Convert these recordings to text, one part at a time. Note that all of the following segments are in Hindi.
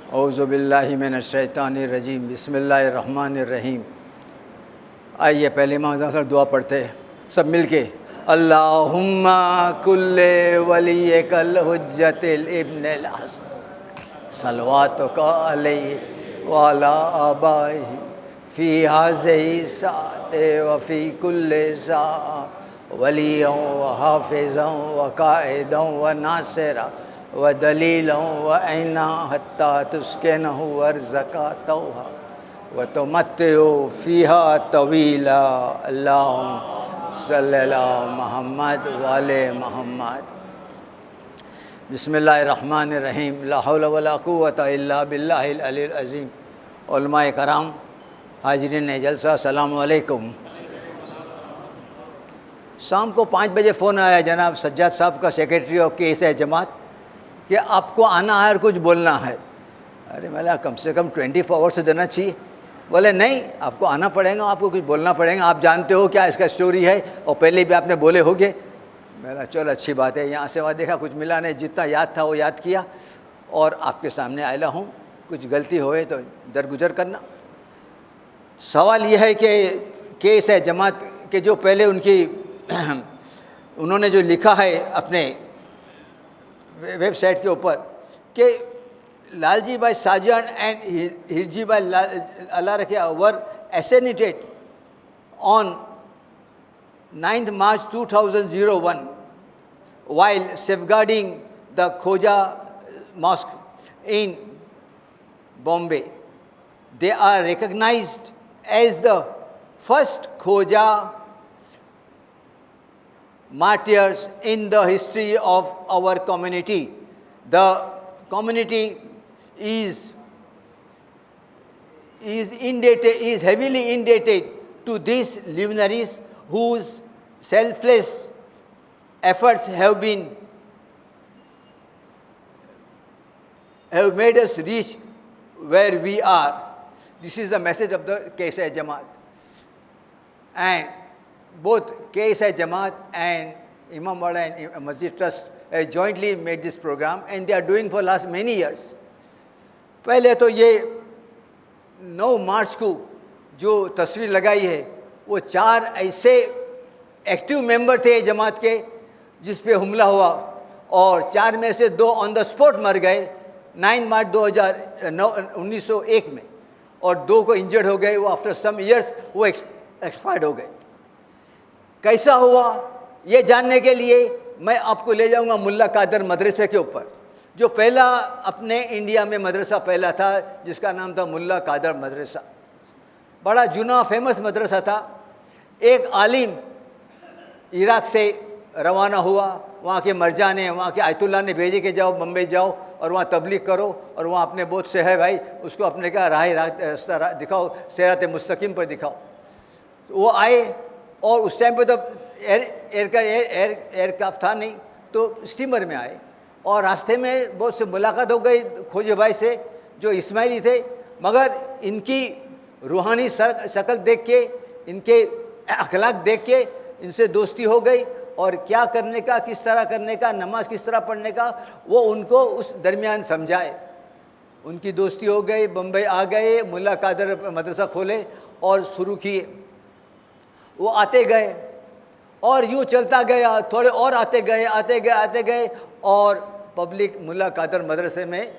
औज़ुबिल्लाहिमिनश्शैतानिर्रजीम बिस्मिल्लाहिर्रहमानिर्रहीम। आइए पहले माज़ा दुआ पढ़ते हैं सब मिल के। अल्लाहुम्मा कुल्ले वलियकल हुज्जतिल इब्निल हसन सलवातुका अलैहि व अला आबाइहि फ़ी हाज़िहि साअति व फ़ी कुल्लि साअ वलिय्यन व हाफ़िज़न व क़ाइदन व नासिरा व दलीलन व ऐना हत्ता तुस्किनहु अर्ज़का तौहा व तुमत्तिउ फ़ीहा तवीला। अल्लाहुम्मा सल्लि अला मुहम्मद व आले मुहम्मद। बिस्मिल्लाहिर्रहमानिर्रहीम। ला हौला वला कुव्वता इल्ला बिल्लाहिल अलील अज़ीम। उलमाए कराम, हाज़रीन जलसा, अस्सलामु अलैकुम। शाम को 5 बजे फ़ोन आया जनाब सज्जाद साहब का, सेक्रेटरी ऑफ केस है जमात, कि आपको आना है और कुछ बोलना है। अरे मैंने कम से कम 24 आवर्स से देना चाहिए। बोले नहीं, आपको आना पड़ेगा, आपको कुछ बोलना पड़ेगा, आप जानते हो क्या इसका स्टोरी है और पहले भी आपने बोले होगे। मैंने चलो अच्छी बात है। यहाँ से वहाँ देखा, कुछ मिला नहीं, जितना याद था वो याद किया और आपके सामने आया हूँ। कुछ गलती होए तो दरगुजर करना। सवाल यह है कि केस है जमात के जो पहले उनकी उन्होंने जो लिखा है अपने वेबसाइट के ऊपर कि लालजी भाई साजन एंड हिरजी भाई अल्लाह रखे वर assassinated on 9th March 2001 while safeguarding the Khoja Mosque in Bombay. They are recognized as the first Khoja martyrs in the history of our community. The community is heavily indebted to these luminaries whose selfless efforts have made us reach where we are. This is the message of the KSI Jamaat. And both KSI Jamaat and Imamwada and Masjid Trust have jointly made this program, and they are doing for last many years. पहले तो ये 9 मार्च को जो तस्वीर लगाई है वो 4 ऐसे एक्टिव मेंबर थे जमात के जिस पे हमला हुआ और 4 में से 2 ऑन द स्पॉट मर गए 9 मार्च 1901 में, और 2 को इंजर्ड हो गए। वो आफ्टर सम इयर्स वो एक्सपायर्ड हो गए। कैसा हुआ ये जानने के लिए मैं आपको ले जाऊंगा मुल्ला कादर मदरसे के ऊपर, जो पहला अपने इंडिया में मदरसा पहला था, जिसका नाम था मुल्ला कादर मदरसा। बड़ा जुना फेमस मदरसा था। एक आलिम इराक से रवाना हुआ, वहाँ के मर्जा ने, वहाँ के आयतुल्ला ने भेजे कि जाओ बम्बई जाओ और वहाँ तबलीग करो और वहाँ अपने बोझ से है भाई उसको अपने का राह दिखाओ, सिरात मुस्तकीम पर दिखाओ। वो आए और उस टाइम पे तो एयरक्राफ्ट था नहीं, तो स्टीमर में आए और रास्ते में बहुत से मुलाकात हो गई खोजे भाई से जो इस्माइली थे, मगर इनकी रूहानी शक्ल देख के, इनके अखलाक देख के इनसे दोस्ती हो गई और क्या करने का, किस तरह करने का, नमाज किस तरह पढ़ने का वो उनको उस दरमियान समझाए। उनकी दोस्ती हो गई, बम्बई आ गए, मुल्ला कादर मदरसा खोले और शुरू किए। वो आते गए और यूँ चलता गया, थोड़े और आते गए और पब्लिक मुल्ला कादर मदरसे में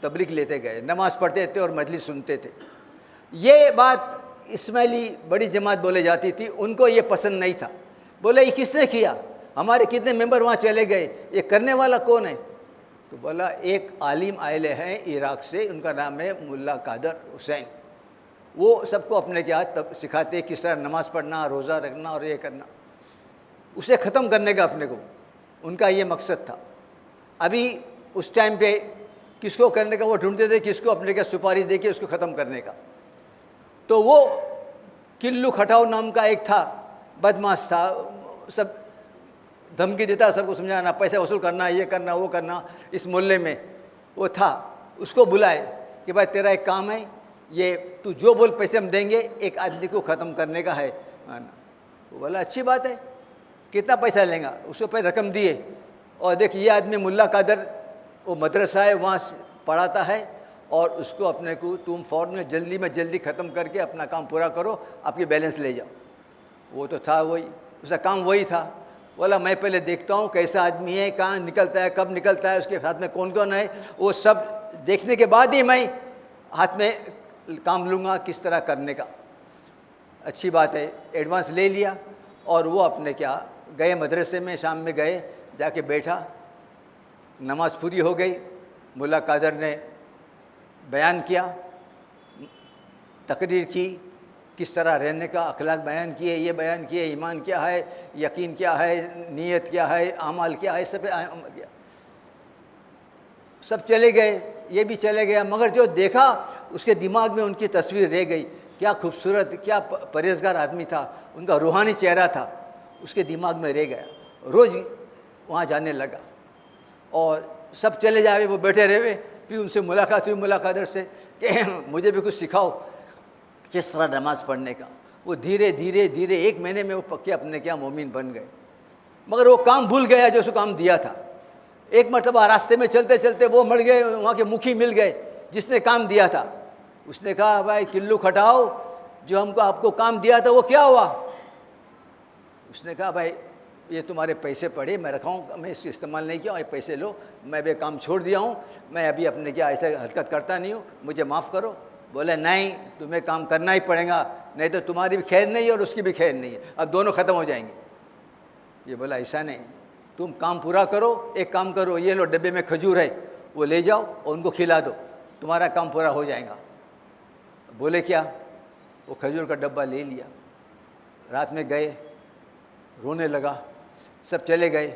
तबलीग लेते गए, नमाज़ पढ़ते थे और मजलिस सुनते थे। ये बात इस्माइली बड़ी जमात बोले जाती थी, उनको ये पसंद नहीं था। बोले ये किसने किया, हमारे कितने मेंबर वहाँ चले गए, ये करने वाला कौन है? तो बोला एक आलिम आए हैं इराक से, उनका नाम है मुल्ला कादर हुसैन। वो सबको अपने के हाथ तब सिखाते किस तरह नमाज़ पढ़ना, रोज़ा रखना और ये करना। उसे ख़त्म करने का अपने को उनका ये मकसद था। अभी उस टाइम पे किसको करने का वो ढूंढते थे, किसको अपने का सुपारी दे के उसको ख़त्म करने का। तो वो किल्लू खटाऊ नाम का एक था, बदमाश था, सब धमकी देता, सबको समझाना, पैसा वसूल करना, ये करना वो करना। इस मोहल्ले में वो था, उसको बुलाए कि भाई तेरा एक काम है, ये तू जो बोल पैसे हम देंगे, एक आदमी को ख़त्म करने का है। वो बोला अच्छी बात है, कितना पैसा लेगा? उसको पे रकम दिए और देख ये आदमी मुल्ला कादर वो मदरसा है वहाँ पढ़ाता है और उसको अपने को तुम फ़ौरन जल्दी में जल्दी ख़त्म करके अपना काम पूरा करो, आपकी बैलेंस ले जाओ। वो तो था वही, उसका काम वही था। बोला मैं पहले देखता हूँ कैसा आदमी है, कहाँ निकलता है, कब निकलता है, उसके साथ में कौन कौन है, वो सब देखने के बाद ही मैं हाथ में काम लूँगा किस तरह करने का। अच्छी बात है, एडवांस ले लिया। और वो अपने क्या गए मदरसे में, शाम में गए, जाके बैठा, नमाज़ पूरी हो गई, मुल्ला कादर ने बयान किया, तकरीर की, किस तरह रहने का अखलाक बयान किए, ये बयान किए, ईमान क्या है, यकीन क्या है, नीयत क्या है, अमाल क्या है, सब किया। सब चले गए, ये भी चले गया, मगर जो देखा उसके दिमाग में उनकी तस्वीर रह गई। क्या खूबसूरत, क्या परहेजगार आदमी था, उनका रूहानी चेहरा था, उसके दिमाग में रह गया। रोज़ वहाँ जाने लगा और सब चले जाए, वो बैठे रहे। फिर उनसे मुलाकात हुई मुल्ला कादर से कि मुझे भी कुछ सिखाओ किस तरह नमाज़ पढ़ने का। वो धीरे धीरे धीरे 1 महीने में वो पक्के अपने क्या मोमिन बन गए। मगर वो काम भूल गया जो उसको काम दिया था। एक मरतबा रास्ते में चलते चलते वो मर गए, वहाँ के मुखी मिल गए जिसने काम दिया था। उसने कहा भाई किल्लू खटाओ, जो हमको आपको काम दिया था वो क्या हुआ? उसने कहा भाई ये तुम्हारे पैसे पड़े, मैं रखा हूँ, मैं इसको इस्तेमाल नहीं किया, ये पैसे लो, मैं भी काम छोड़ दिया हूँ, मैं अभी अपने क्या ऐसे हरकत करता नहीं हूँ, मुझे माफ़ करो। बोले नहीं, तुम्हें काम करना ही पड़ेगा, नहीं तो तुम्हारी भी खैर नहीं है और उसकी भी खैर नहीं है, अब दोनों ख़त्म हो जाएंगे। ये बोला ऐसा नहीं, तुम काम पूरा करो, एक काम करो, ये लो डब्बे में खजूर है, वो ले जाओ और उनको खिला दो, तुम्हारा काम पूरा हो जाएगा। बोले क्या? वो खजूर का डब्बा ले लिया, रात में गए, रोने लगा, सब चले गए।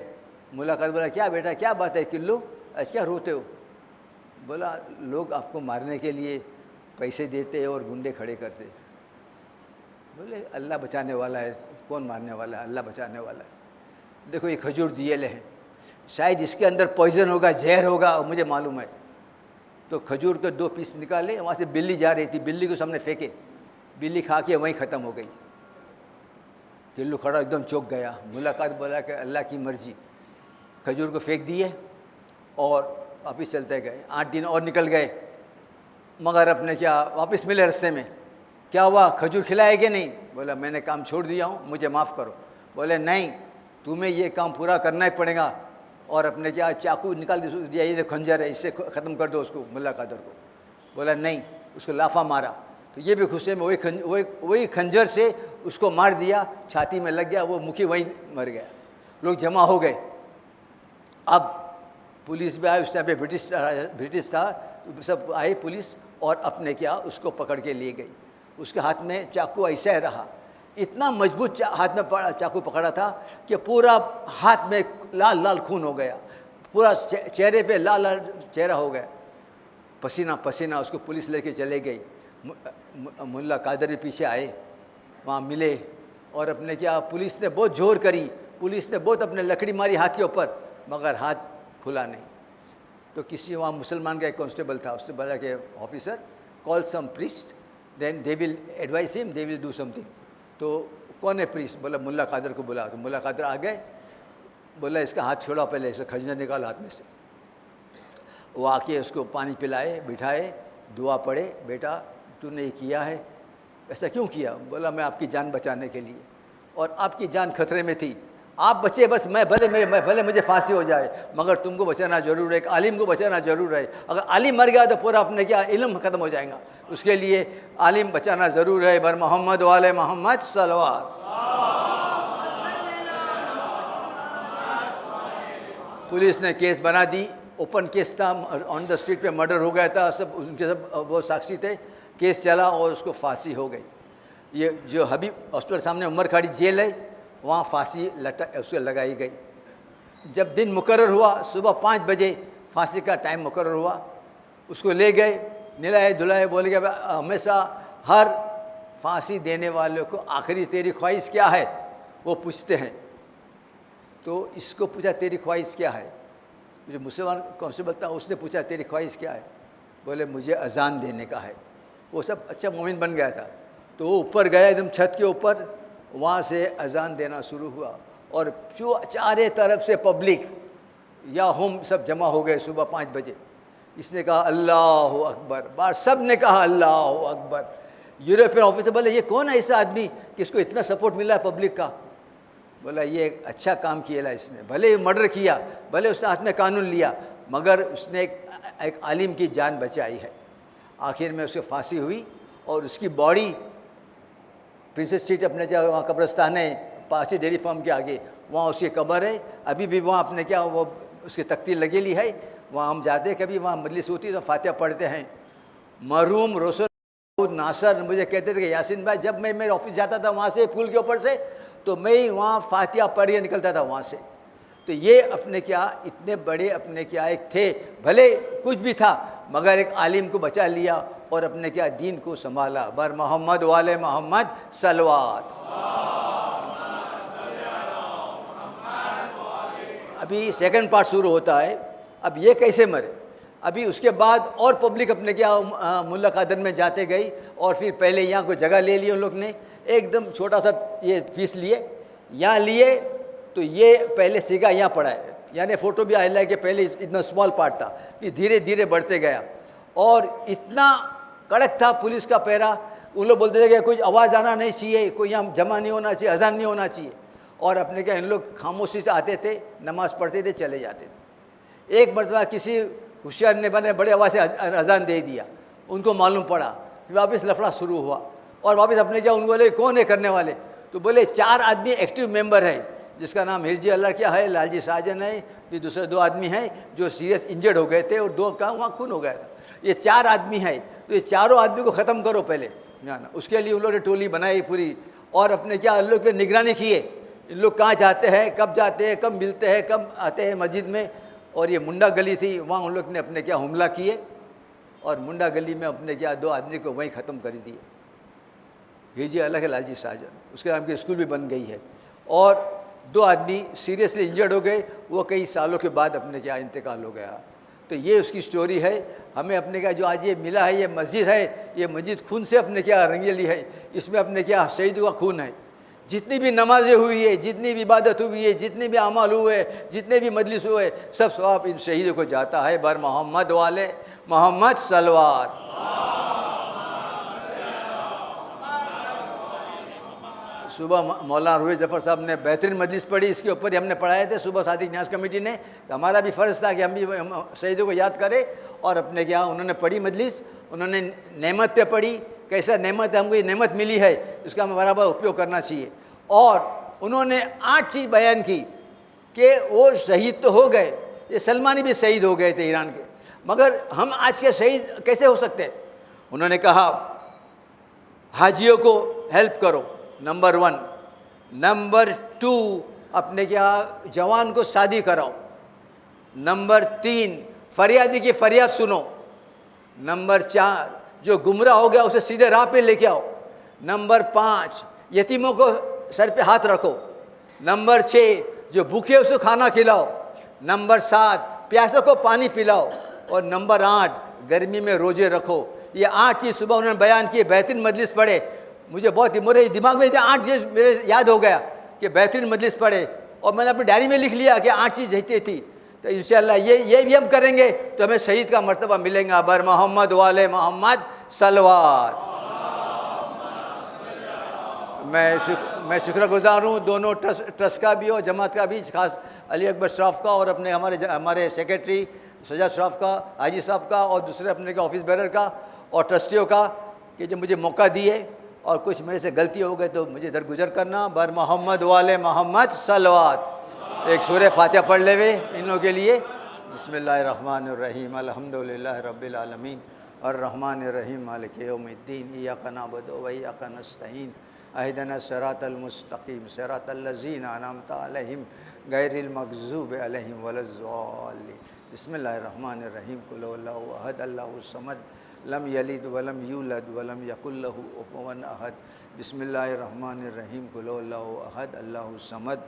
मुलाकात बोला क्या बेटा क्या बात है किल्लू, आज क्या रोते हो? बोला लोग आपको मारने के लिए पैसे देते और गुंडे खड़े करते। बोले अल्लाह बचाने वाला है, कौन मारने वाला है, अल्लाह बचाने वाला है। देखो ये खजूर दिए हैं, शायद इसके अंदर पॉइजन होगा, जहर होगा, मुझे मालूम है। तो खजूर के 2 पीस निकाले, वहाँ से बिल्ली जा रही थी, बिल्ली को सामने फेंके, बिल्ली खा के वहीं ख़त्म हो गई। किल्लू खड़ा एकदम चौंक गया। मुलाकात बोला कि अल्लाह की मर्जी, खजूर को फेंक दिए और वापस चलते गए। 8 दिन और निकल गए, मगर अपने क्या वापस मिले रास्ते में, क्या हुआ खजूर खिलाए कि नहीं? बोला मैंने काम छोड़ दिया हूँ, मुझे माफ़ करो। बोले नहीं, तुम्हें ये काम पूरा करना ही पड़ेगा, और अपने क्या चाकू निकाल दिया, ये खंजर है, इससे ख़त्म कर दो उसको, मुल्ला कादर को। बोला नहीं, उसको लाफा मारा, तो ये भी गुस्से में वही खंजर से उसको मार दिया, छाती में लग गया, वो मुखी वहीं मर गया। लोग जमा हो गए। अब पुलिस भी आई, उस टाइम पे ब्रिटिश था, सब आए पुलिस और अपने क्या उसको पकड़ के ले गई। उसके हाथ में चाकू ऐसा ही रहा, इतना मजबूत हाथ में चाकू पकड़ा था कि पूरा हाथ में लाल लाल खून हो गया, पूरा चेहरे पे लाल लाल चेहरा हो गया, पसीना पसीना। उसको पुलिस लेके चले गई। मुल्ला कादर पीछे आए, वहाँ मिले और अपने क्या पुलिस ने बहुत जोर करी, पुलिस ने बहुत अपने लकड़ी मारी हाथ के ऊपर, मगर हाथ खुला नहीं। तो किसी वहाँ मुसलमान का एक कांस्टेबल था, उसने बोला कि officer call some priest, then they will advise him, they will do something. तो कौन है प्रीस्ट? बोला मुल्ला कादर को बुला। तो मुल्ला कादर आ गए, बोला इसका हाथ छोड़ा, पहले इसे खंजर निकाल हाथ में से। वो आके उसको पानी पिलाए, बिठाए, दुआ पढ़े, बेटा तूने ये किया है, ऐसा क्यों किया? बोला मैं आपकी जान बचाने के लिए, और आपकी जान खतरे में थी, आप बचे बस, मैं भले मुझे फांसी हो जाए, मगर तुमको बचाना जरूर है, एक आलिम को बचाना जरूर है। अगर आलिम मर गया तो पूरा अपने क्या इल्म ख़त्म हो जाएगा, उसके लिए आलिम बचाना ज़रूर है। बर मोहम्मद वाले मोहम्मद सलवात। पुलिस ने केस बना दी, ओपन केस था, ऑन द स्ट्रीट पे मर्डर हो गया था, सब उनके सब वो साक्षी थे, केस चला और उसको फांसी हो गई। ये जो हबीब हॉस्पिटल सामने उमर खाड़ी जेल है, वहाँ फांसी उसको लगाई गई। जब दिन मुकर्रर हुआ, सुबह 5 बजे फांसी का टाइम मुकर्रर हुआ, उसको ले गए, निलाए धुलाए, बोले कि हमेशा हर फांसी देने वालों को आखिरी तेरी ख्वाहिश क्या है वो पूछते हैं। तो इसको पूछा तेरी ख्वाहिश क्या है? जो मुसलमान कांस्टेबल था उसने पूछा तेरी ख्वाहिश क्या है? बोले मुझे अजान देने का है। वो सब अच्छा मोमिन बन गया था। तो वो ऊपर गया एकदम छत के ऊपर, वहाँ से अजान देना शुरू हुआ और जो चारे तरफ से पब्लिक या हम सब जमा हो गए सुबह 5 बजे। इसने कहा अल्लाह अकबर, बार सब ने कहा अल्लाह अकबर। यूरोपियन ऑफिसर बोले ये कौन है ऐसा आदमी कि इसको इतना सपोर्ट मिला है पब्लिक का? बोला ये एक अच्छा काम किया इसने, भले मर्डर किया, भले उसने हाथ में कानून लिया, मगर उसने एक आलिम की जान बचाई है। आखिर में उसकी फांसी हुई और उसकी बॉडी प्रिंसेस स्ट्रीट अपने जहाँ वहाँ कब्रस्तान है पासी डेयरी फार्म के आगे, वहाँ उसकी कब्र है। अभी भी वहाँ अपने क्या वो उसकी तख्ती लगेली है, वहाँ हम जाते हैं कभी, वहाँ मजलिस होती है तो फातिहा पढ़ते हैं। मरूम रोशन नासर मुझे कहते थे कि यासीन भाई जब मैं मेरे ऑफिस जाता था वहाँ से पुल के ऊपर से, तो मैं ही वहाँ फातिहा पढ़ के निकलता था वहाँ से। तो ये अपने क्या इतने बड़े अपने क्या एक थे, भले कुछ भी था मगर एक आलिम को बचा लिया और अपने क्या दीन को संभाला। बर मोहम्मद वाले मोहम्मद सलवात। अभी सेकंड पार्ट शुरू होता है। अब ये कैसे मरे, अभी उसके बाद और पब्लिक अपने क्या मुल्ला कादर में जाते गई और फिर पहले यहाँ कोई जगह ले ली उन लोग ने, एकदम छोटा सा ये फीस लिए, यहाँ लिए तो ये पहले सीगा यहाँ पड़ा है, यानी फ़ोटो भी आया कि पहले इतना स्मॉल पार्ट था, फिर धीरे धीरे बढ़ते गया और इतना कड़क था पुलिस का पहरा। उन लोग बोलते थे कि कोई आवाज़ आना नहीं चाहिए, कोई यहाँ जमा नहीं होना चाहिए, अजान नहीं होना चाहिए। और अपने क्या इन लोग खामोशी से आते थे, नमाज़ पढ़ते थे, चले जाते थे। एक मरतबा किसी होशियार ने बने बड़े आवाज़ से अजान दे दिया, उनको मालूम पड़ा, फिर वापस लफड़ा शुरू हुआ और वापस अपने क्या उनको बोले कौन है करने वाले, तो बोले 4 आदमी एक्टिव मेंबर है, जिसका नाम हिरजी अल्लाह क्या है, लालजी साजन है, फिर दूसरे 2 आदमी हैं जो सीरियस इंजर्ड हो गए थे और 2 का वहाँ खून हो गया था। ये 4 आदमी हैं, तो ये चारों आदमी को ख़त्म करो पहले ना। उसके लिए उन लोगों ने टोली बनाई पूरी और अपने क्या अल्लाह की निगरानी किए, इन लोग कहाँ जाते हैं, कब जाते हैं, कब मिलते हैं, कब आते हैं मस्जिद में। और ये मुंडा गली थी, वहाँ उन लोग ने अपने क्या हमला किए और मुंडा गली में अपने क्या 2 आदमी को वहीं ख़त्म कर दिए। हिरजी अल्लाह के लालजी साजन, उसके नाम की स्कूल भी बन गई है। और 2 आदमी सीरियसली इंजर्ड हो गए, वो कई सालों के बाद अपने क्या इंतकाल हो गया। तो ये उसकी स्टोरी है। हमें अपने क्या जो आज ये मिला है, ये मस्जिद है, ये मस्जिद खून से अपने क्या रंगीली है, इसमें अपने क्या शहीदों का खून है। जितनी भी नमाजें हुई है, जितनी भी इबादत हुई है, जितने भी अमाल हुए, जितने भी मजलिस हुए, सब सवाब इन शहीदों को जाता है। बर मोहम्मद वाले मोहम्मद सलवात। सुबह मौलाना रूही जफ़र साहब ने बेहतरीन मजलिस पढ़ी, इसके ऊपर ही हमने पढ़ाए थे सुबह सादिक न्याज कमेटी ने। तो हमारा भी फ़र्ज़ था कि हम भी शहीदों को याद करें और अपने क्या उन्होंने पढ़ी मजलिस, उन्होंने नेमत पे पढ़ी, कैसा नेमत है, हमको ये नेमत मिली है, इसका हम बराबर उपयोग करना चाहिए। और उन्होंने 8 चीज़ बयान की कि वो शहीद तो हो गए, ये सलमानी भी शहीद हो गए थे ईरान के, मगर हम आज के शहीद कैसे हो सकते हैं। उन्होंने कहा हाजियों को हेल्प करो, नंबर 1। नंबर 2 अपने क्या जवान को शादी कराओ। नंबर 3 फरियादी की फरियाद सुनो। नंबर 4 जो गुमराह हो गया उसे सीधे राह पे लेके आओ। नंबर 5 यतीमों को सर पे हाथ रखो। नंबर 6 जो भूखे उसको खाना खिलाओ। नंबर 7 प्यासों को पानी पिलाओ। और नंबर 8 गर्मी में रोजे रखो। ये 8 चीज़ सुबह उन्होंने बयान किए, बेहतरीन मजलिस पढ़े। मुझे बहुत मेरे दिमाग में 8 चीज़ मेरे याद हो गया कि बेहतरीन मजलिस पढ़े और मैंने अपनी डायरी में लिख लिया कि 8 चीज़ रहती थी। तो इंशाअल्लाह ये भी हम करेंगे तो हमें शहीद का मर्तबा मिलेगा। बर मोहम्मद वाले मोहम्मद सलवात। मैं शुक्रगुजार हूँ दोनों ट्रस्ट का भी और जमात का भी, खास अली अकबर श्राफ का और अपने हमारे सेक्रेटरी सजाद श्राफ का, हाजी साहब का और दूसरे अपने के ऑफिस बेरर का और ट्रस्टियों का कि जो मुझे मौका दिए और कुछ मेरे से गलती हो गए तो मुझे दरगुजर करना। बर मोहम्मद वाले मोहम्मद सलवात। एक सूरह फातिहा पढ़ ले वे इन लोगों के लिए। बिस्मिल्लाहिर्रहमानिर्रहीम अल्हम्दुलिल्लाहि रब्बिल आलमीन अर्रहमानिर्रहीम मालिकि यौमिद्दीन इय्याका नअबुदु व इय्याका नस्तईन अहदिना सिरातल मुस्तकीम सिरातल लज़ीना अनअमता अलैहिम गैरिल मग़ज़ूबि अलैहिम वलज़्ज़ालिन। बिस्मिल्लाहिर्रहमानिर्रहीम कुल हुवल्लाहु अहद अल्लाहुस समद लम यलिद वलम यूलद वलम यकुल लहू कुफुवन अहद। बिस्मिल्लाहिर्रहमानिर्रहीम कुल हुवल्लाहु अहद अल्लाहुस समद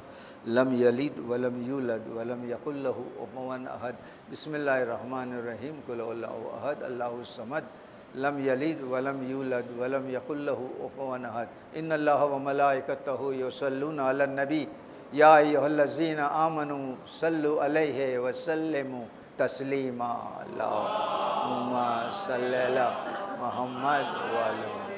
लम यलिद वलम यूलद वलम यकुल लहू कुफुवन अहद। बिस्मिल्लाहिर्रहमानिर्रहीम कुल हुवल्लाहु अहद अल्लाहुस समद लम यलिद वलम यूलद वलम यकुल लहू कुफुवन अहद। इन्नल्लाह व मलाइकतहु युसल्लूना अलन नबी या अय्युहल्लज़ीना आमनू सल्लु अलैहि व सल्लिमू तस्लीमा अल्लाहुम्मा सल्ली अला मुहम्मद व अला